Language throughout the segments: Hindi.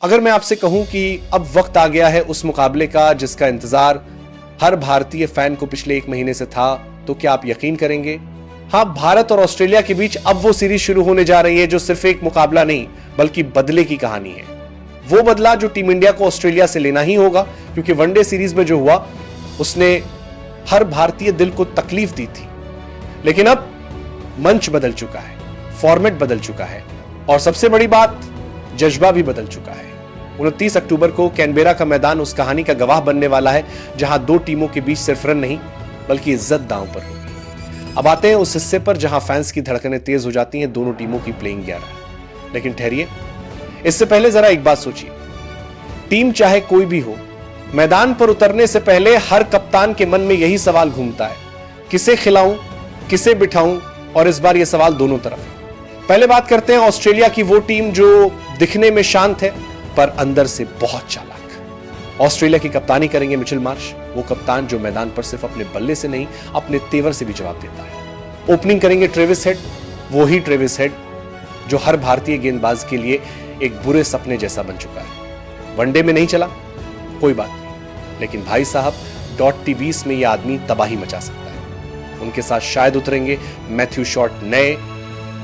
अगर मैं आपसे कहूं कि अब वक्त आ गया है उस मुकाबले का जिसका इंतजार हर भारतीय फैन को पिछले 1 महीने से था, तो क्या आप यकीन करेंगे? हां, भारत और ऑस्ट्रेलिया के बीच अब वो सीरीज शुरू होने जा रही है जो सिर्फ एक मुकाबला नहीं बल्कि बदले की कहानी है। वो बदला जो टीम इंडिया को ऑस्ट्रेलिया से लेना ही होगा, क्योंकि वनडे सीरीज में जो हुआ उसने हर भारतीय दिल को तकलीफ दी थी। लेकिन अब मंच बदल चुका है, फॉर्मेट बदल चुका है और सबसे बड़ी बात, जज्बा भी बदल चुका है। 29 अक्टूबर को कैनबेरा का मैदान उस कहानी का गवाह बनने वाला है जहां 2 टीमों के बीच सिर्फ रन नहीं बल्कि इज्जत दांव पर होगी। अब आते हैं उस हिस्से पर जहां फैंस की धड़कनें तेज हो जाती हैं दोनों टीमों की प्लेइंग 11। लेकिन ठहरिए, इससे पहले जरा एक बात सोचिए, टीम चाहे कोई भी हो, मैदान पर उतरने से पहले हर कप्तान के मन में यही सवाल घूमता है, किसे खिलाऊं, किसे बिठाऊं, और इस बार यह सवाल दोनों तरफ है। पहले बात करते हैं ऑस्ट्रेलिया की, वो टीम जो दिखने में शांत है पर अंदर से बहुत चालाक। ऑस्ट्रेलिया की कप्तानी करेंगे मिचेल मार्श, वो कप्तान जो मैदान पर सिर्फ अपने बल्ले से नहीं अपने तेवर से भी जवाब देता है। ओपनिंग करेंगे ट्रेविस हेड, वो ही ट्रेविस हेड जो हर भारतीय गेंदबाज के लिए एक बुरे सपने जैसा बन चुका है। वनडे में नहीं चला, कोई बात नहीं, लेकिन भाई साहब .20 में यह आदमी तबाही मचा सकता है। उनके साथ शायद उतरेंगे मैथ्यू शॉट, नए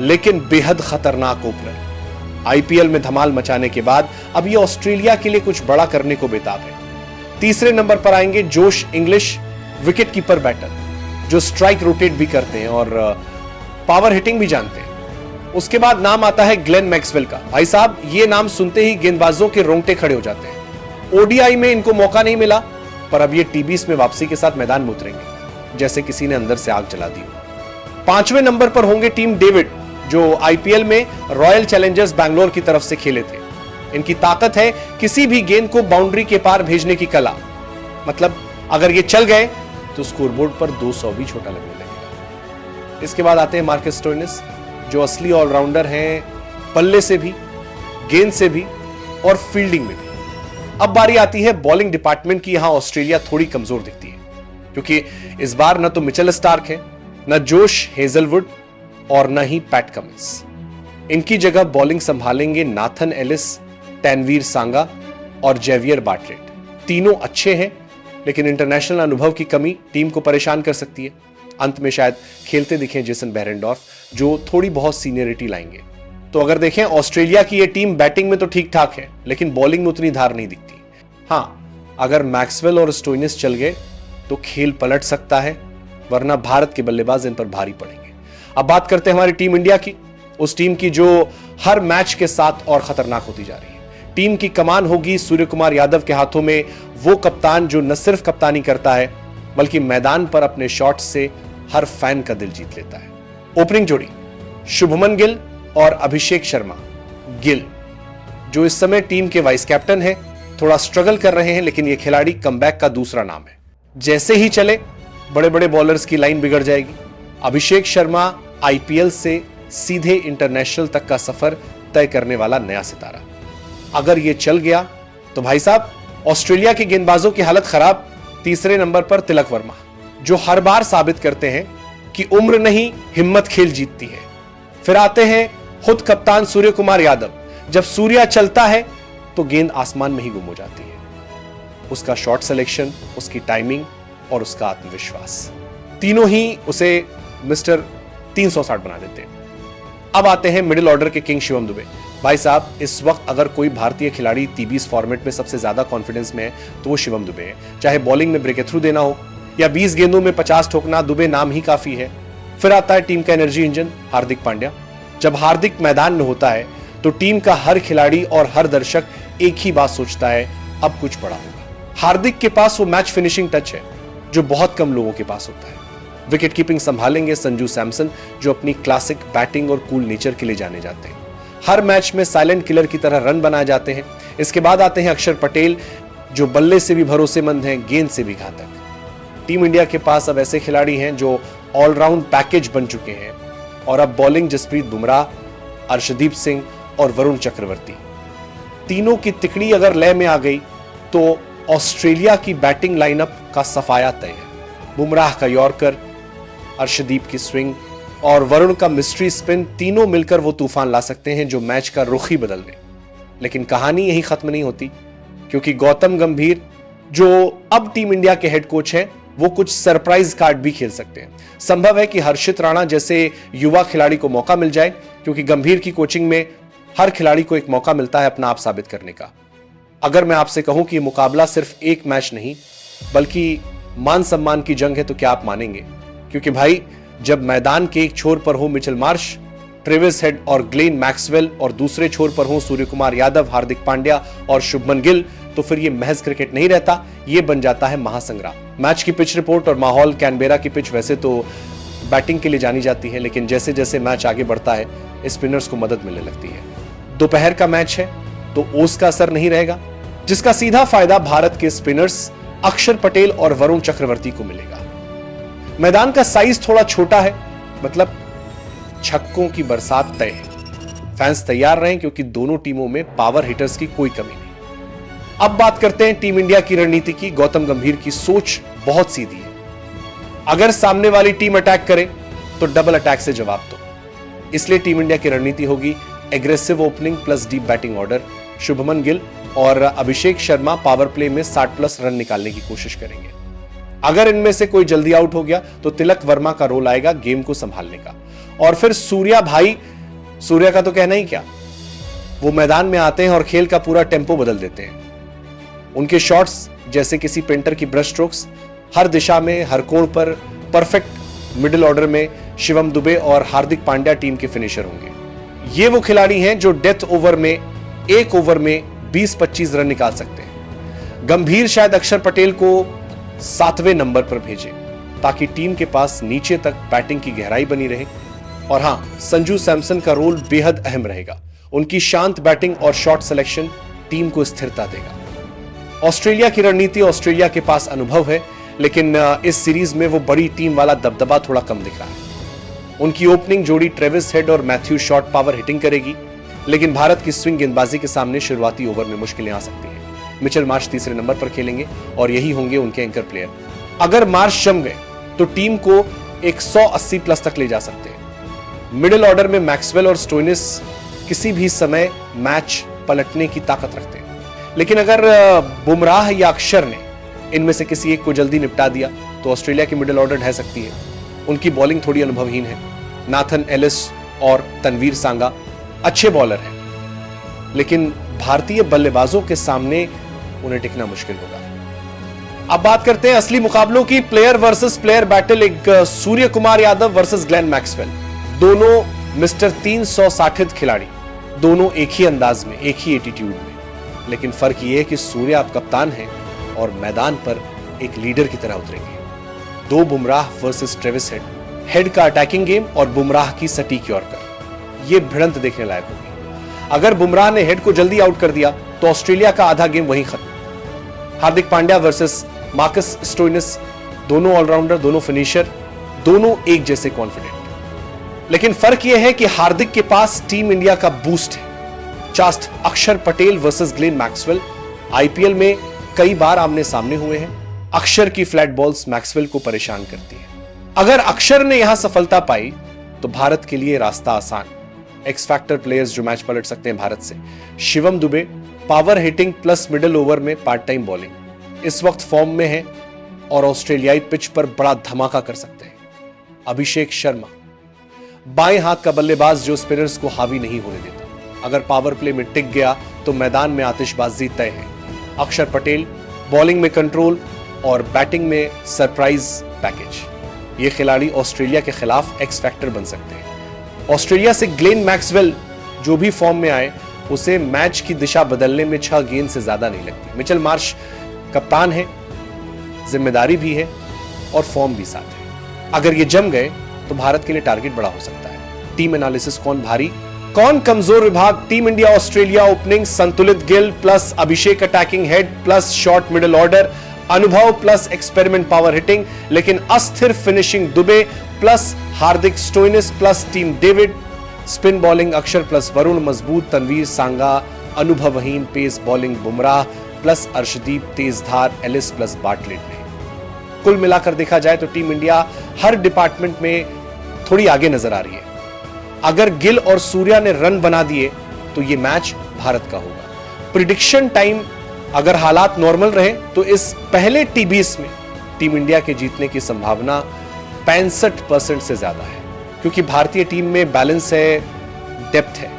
लेकिन बेहद खतरनाक ओपनर। आईपीएल में धमाल मचाने के बाद अब ये ऑस्ट्रेलिया के लिए कुछ बड़ा करने को बेताब है। तीसरे नंबर पर आएंगे Josh Inglis, wicket keeper batter जो स्ट्राइक रोटेट भी करते हैं और पावर हिटिंग भी जानते हैं। उसके बाद नाम आता है ग्लेन मैक्सवेल का। भाई साहब, ये नाम सुनते ही गेंदबाजों के रोंगटे खड़े हो जाते हैं। ओडीआई में इनको मौका नहीं मिला, पर अब ये टी20 में वापसी के साथ मैदान में उतरेंगे जैसे किसी ने अंदर से आग जला दी हो। 5वें नंबर पर होंगे टीम डेविड, जो आईपीएल में रॉयल चैलेंजर्स बैंगलोर की तरफ से खेले थे। इनकी ताकत है किसी भी गेंद को बाउंड्री के पार भेजने की कला। मतलब अगर ये चल गए तो स्कोरबोर्ड पर 200 भी छोटा लगने लगेगा। इसके बाद आते हैं मार्कस स्टोइनिस, जो असली ऑलराउंडर हैं, पल्ले से भी, गेंद से भी और फील्डिंग में भी। अब बारी आती है बॉलिंग डिपार्टमेंट की। यहां ऑस्ट्रेलिया थोड़ी कमजोर दिखती है, क्योंकि इस बार न तो मिचेल स्टार्क है, न जोश हेजलवुड और न ही पैट कमिंस। इनकी जगह बॉलिंग संभालेंगे नाथन एलिस, टैनवीर सांगा और जेवियर बार्टलेट। तीनों अच्छे हैं, लेकिन इंटरनेशनल अनुभव की कमी टीम को परेशान कर सकती है। अंत में शायद खेलते दिखें जेसन बेरेंडॉर्फ, जो थोड़ी बहुत सीनियरिटी लाएंगे। तो अगर देखें, ऑस्ट्रेलिया की यह टीम बैटिंग में तो ठीक ठाक है, लेकिन बॉलिंग में उतनी धार नहीं दिखती। हां, अगर मैक्सवेल और स्टोइनिस चल गए तो खेल पलट सकता है, वरना भारत के बल्लेबाज इन पर भारी पड़ेंगे। अब बात करते हैं हमारी टीम इंडिया की, उस टीम की जो हर मैच के साथ और खतरनाक होती जा रही है। टीम की कमान होगी सूर्यकुमार यादव के हाथों में, वो कप्तान जो न सिर्फ कप्तानी करता है बल्कि मैदान पर अपने शॉट से हर फैन का दिल जीत लेता है। ओपनिंग जोड़ी शुभमन गिल और अभिषेक शर्मा। गिल जो इस समय टीम के वाइस कैप्टन हैं, थोड़ा स्ट्रगल कर रहे हैं, लेकिन यह खिलाड़ी कमबैक का दूसरा नाम है। जैसे ही चले बड़े बड़े बॉलर्स की लाइन बिगड़ जाएगी। अभिषेक शर्मा आईपीएल से सीधे इंटरनेशनल तक का सफर तय करने वाला नया सितारा। अगर यह चल गया तो भाई साहब ऑस्ट्रेलिया के गेंदबाजों की हालत खराब। तीसरे नंबर पर तिलक वर्मा, जो हर बार साबित करते हैं कि उम्र नहीं हिम्मत खेल जीतती है। फिर आते हैं खुद कप्तान सूर्यकुमार यादव। जब सूर्या चलता है तो गेंद आसमान में ही गुम हो जाती है। उसका शॉट सिलेक्शन, उसकी टाइमिंग और उसका आत्मविश्वास, तीनों ही उसे मिस्टर 360 बना देते हैं। अब आते हैं मिडिल ऑर्डर के किंग शिवम दुबे। भाई साहब, इस वक्त अगर कोई भारतीय खिलाड़ी टी20 फॉर्मेट में सबसे ज्यादा कॉन्फिडेंस में है तो वो शिवम दुबे है। चाहे बॉलिंग में ब्रेक थ्रू देना हो या 20 गेंदों में 50 ठोकना, दुबे नाम ही काफी है। फिर आता है टीम का एनर्जी इंजन हार्दिक पांड्या। जब हार्दिक मैदान में होता है तो टीम का हर खिलाड़ी और हर दर्शक एक ही बात सोचता है, अब कुछ बड़ा होगा। हार्दिक के पास वो मैच फिनिशिंग टच है जो बहुत कम लोगों के पास होता है। विकेट कीपिंग संभालेंगे संजू सैमसन, जो अपनी क्लासिक बैटिंग और कूल नेचर के लिए जाने जाते हैं। हर मैच में साइलेंट किलर की तरह रन बनाए जाते हैं। इसके बाद आते हैं अक्षर पटेल, जो बल्ले से भी भरोसेमंद हैं, गेंद से भी घातक। टीम इंडिया के पास अब ऐसे खिलाड़ी हैं जो ऑलराउंड पैकेज बन चुके हैं। और अब बॉलिंग जसप्रीत बुमराह, अर्शदीप सिंह और वरुण चक्रवर्ती, तीनों की तिकड़ी अगर लय में आ गई तो ऑस्ट्रेलिया की बैटिंग लाइनअप का सफाया तय है। बुमराह का यॉर्कर, अर्शदीप की स्विंग और वरुण का मिस्ट्री स्पिन, तीनों मिलकर वो तूफान ला सकते हैं जो मैच का रुख ही बदल दे। लेकिन कहानी यही खत्म नहीं होती, क्योंकि गौतम गंभीर जो अब टीम इंडिया के हेड कोच हैं, वो कुछ सरप्राइज कार्ड भी खेल सकते हैं। संभव है कि हर्षित राणा जैसे युवा खिलाड़ी को मौका मिल जाए, क्योंकि गंभीर की कोचिंग में हर खिलाड़ी को एक मौका मिलता है अपना आप साबित करने का। अगर मैं आपसे कहूं कि मुकाबला सिर्फ एक मैच नहीं बल्कि मान सम्मान की जंग है, तो क्या आप मानेंगे? क्योंकि भाई, जब मैदान के एक छोर पर हो मिचेल मार्श, ट्रेविस हेड और ग्लेन मैक्सवेल और दूसरे छोर पर हो सूर्यकुमार यादव, हार्दिक पांड्या और शुभमन गिल, तो फिर ये महज क्रिकेट नहीं रहता, ये बन जाता है महासंग्राम। मैच की पिच रिपोर्ट और माहौल। कैनबेरा की पिच वैसे तो बैटिंग के लिए जानी जाती है, लेकिन जैसे जैसे मैच आगे बढ़ता है स्पिनर्स को मदद मिलने लगती है। दोपहर का मैच है तो ओस का असर नहीं रहेगा, जिसका सीधा फायदा भारत के स्पिनर्स अक्षर पटेल और वरुण चक्रवर्ती को मिलेगा। मैदान का साइज थोड़ा छोटा है, मतलब छक्कों की बरसात तय है। फैंस तैयार रहें, क्योंकि दोनों टीमों में पावर हिटर्स की कोई कमी नहीं। अब बात करते हैं टीम इंडिया की रणनीति की। गौतम गंभीर की सोच बहुत सीधी है। अगर सामने वाली टीम अटैक करे तो डबल अटैक से जवाब दो। इसलिए टीम इंडिया की रणनीति होगी aggressive opening plus deep batting order. Shubman Gill और अभिषेक शर्मा पावर प्ले में 60+ रन निकालने की कोशिश करेंगे। अगर इनमें से कोई जल्दी आउट हो गया तो तिलक वर्मा का रोल आएगा गेम को संभालने का। और फिर सूर्या भाई, सूर्या का तो कहना ही क्या, वो मैदान में आते हैं और खेल का पूरा टेम्पो बदल देते हैं। उनके शॉट्स जैसे किसी पेंटर की ब्रश स्ट्रोक्स, हर दिशा में, हर कोण पर परफेक्ट। मिडिल ऑर्डर में शिवम दुबे और हार्दिक पांड्या टीम के फिनिशर होंगे। ये वो खिलाड़ी हैं जो डेथ ओवर में, एक ओवर में 20-25 रन निकाल सकते हैं। गंभीर शायद अक्षर पटेल को 7वें नंबर पर भेजे, ताकि टीम के पास नीचे तक बैटिंग की गहराई बनी रहे। और हां, संजू सैमसन का रोल बेहद अहम रहेगा। उनकी शांत बैटिंग और शॉट सिलेक्शन टीम को स्थिरता देगा। ऑस्ट्रेलिया की रणनीति, ऑस्ट्रेलिया के पास अनुभव है, लेकिन इस सीरीज में वो बड़ी टीम वाला दबदबा थोड़ा कम दिख रहा है। उनकी ओपनिंग जोड़ी ट्रेविस हेड और मैथ्यू शॉट पावर हिटिंग करेगी, लेकिन भारत की स्विंग गेंदबाजी के सामने शुरुआती ओवर में मुश्किलें आ सकती हैं। मिचेल मार्श तीसरे नंबर पर खेलेंगे और यही होंगे उनके एंकर प्लेयर। अगर मार्श जम गए तो टीम को 180+ तक ले जा सकते हैं। मिडिल ऑर्डर में मैक्सवेल और स्टोइनिस किसी भी समय मैच पलटने की ताकत रखते हैं, लेकिन अगर बुमराह या अक्षर ने इनमें से किसी एक को जल्दी निपटा दिया तो ऑस्ट्रेलिया की मिडिल ऑर्डर ढह सकती है। उनकी बॉलिंग थोड़ी अनुभवहीन है। नाथन एलिस और तनवीर सांगा अच्छे बॉलर हैं, लेकिन भारतीय बल्लेबाजों के सामने उन्हें टिकना मुश्किल होगा। अब बात करते हैं असली मुकाबलों की। Player versus player battle. एक Suryakumar Yadav versus Glenn Maxwell. दोनों मिस्टर 360 खिलाड़ी, दोनों एक ही अंदाज में, एक ही एटीट्यूड में, लेकिन फर्क यह है कि सूर्य आप कप्तान हैं और मैदान पर एक लीडर की तरह उतरेंगे। दो Bumrah versus Travis head. Head का अटैकिंग गेम और बुमराह की सटीक यॉर्कर, यह भिड़ंत देखने लायक होगी। अगर बुमराह ने हेड को जल्दी आउट कर दिया तो ऑस्ट्रेलिया का आधा गेम वहीं खत्म। Hardik Pandya versus Marcus Stoinis, दोनों ऑलराउंडर, दोनों फिनिशर, दोनों एक जैसे कॉन्फिडेंट। लेकिन फर्क यह है कि हार्दिक के पास टीम इंडिया का बूस्ट है। चास्ट अक्षर Patel versus Glenn Maxwell IPL में कई बार आमने सामने हुए हैं। अक्षर की फ्लैट बॉल्स मैक्सवेल को परेशान करती हैं। अगर अक्षर ने यहां सफलता पाई तो भारत के लिए रास्ता आसान। एक्स फैक्टर प्लेयर्स जो मैच पलट सकते हैं भारत से। Shivam Dube power hitting plus middle over में पार्ट टाइम बॉलिंग, इस वक्त फॉर्म में है और ऑस्ट्रेलियाई पिच पर बड़ा धमाका कर सकते हैं। अभिषेक शर्मा बाएं हाथ का बल्लेबाज जो स्पिनर्स को हावी नहीं होने देता। अगर पावर प्ले में टिक गया तो मैदान में आतिशबाजी तय है। अक्षर पटेल बॉलिंग में कंट्रोल और बैटिंग में सरप्राइज पैकेज। ये खिलाड़ी ऑस्ट्रेलिया के खिलाफ एक्स फैक्टर बन सकते हैं। ऑस्ट्रेलिया से ग्लेन मैक्सवेल जो भी फॉर्म में आए, उसे मैच की दिशा बदलने में 6 गेंद से ज्यादा नहीं लगती। मिचेल मार्श कप्तान है, जिम्मेदारी भी है और फॉर्म भी साथ है। अगर ये जम गए तो भारत के लिए टारगेट बड़ा हो सकता है। टीम एनालिसिस, कौन भारी कौन कमजोर विभाग। टीम इंडिया ऑस्ट्रेलिया ओपनिंग संतुलित Gill plus Abhishek attacking Head plus short middle order, अनुभव प्लस एक्सपेरिमेंट पावर हिटिंग, लेकिन अस्थिर finishing Dube plus Hardik Stoinis plus Tim David, spin bowling Axar plus Varun, मजबूत तनवीर सांगा, अनुभवहीन pace bowling Bumrah plus Arshdeep, तेजधार एलिस प्लस बाटलेट ने। कुल मिलाकर देखा जाए तो टीम इंडिया हर डिपार्टमेंट में थोड़ी आगे नजर आ रही है। अगर गिल और सूर्या ने रन बना दिए तो यह मैच भारत का होगा। प्रिडिक्शन टाइम अगर हालात नॉर्मल रहे तो इस पहले टी20 में टीम इंडिया के जीतने की संभावना 65% से ज्यादा है, क्योंकि भारतीय टीम में बैलेंस है, डेप्थ है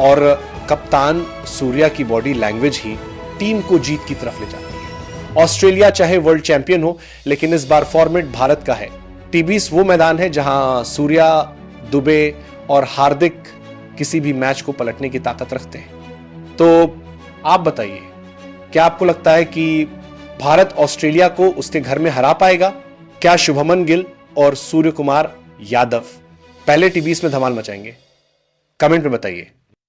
और कप्तान सूर्या की बॉडी लैंग्वेज ही टीम को जीत की तरफ ले जाती है। ऑस्ट्रेलिया चाहे वर्ल्ड चैंपियन हो, लेकिन इस बार फॉर्मेट भारत का है। टी20 वो मैदान है जहां सूर्या, दुबे और हार्दिक किसी भी मैच को पलटने की ताकत रखते हैं। तो आप बताइए, क्या आपको लगता है कि भारत ऑस्ट्रेलिया को उसके घर में हरा पाएगा? क्या शुभमन गिल और सूर्य कुमार यादव पहले टी20 में धमाल मचाएंगे? कमेंट में बताइए।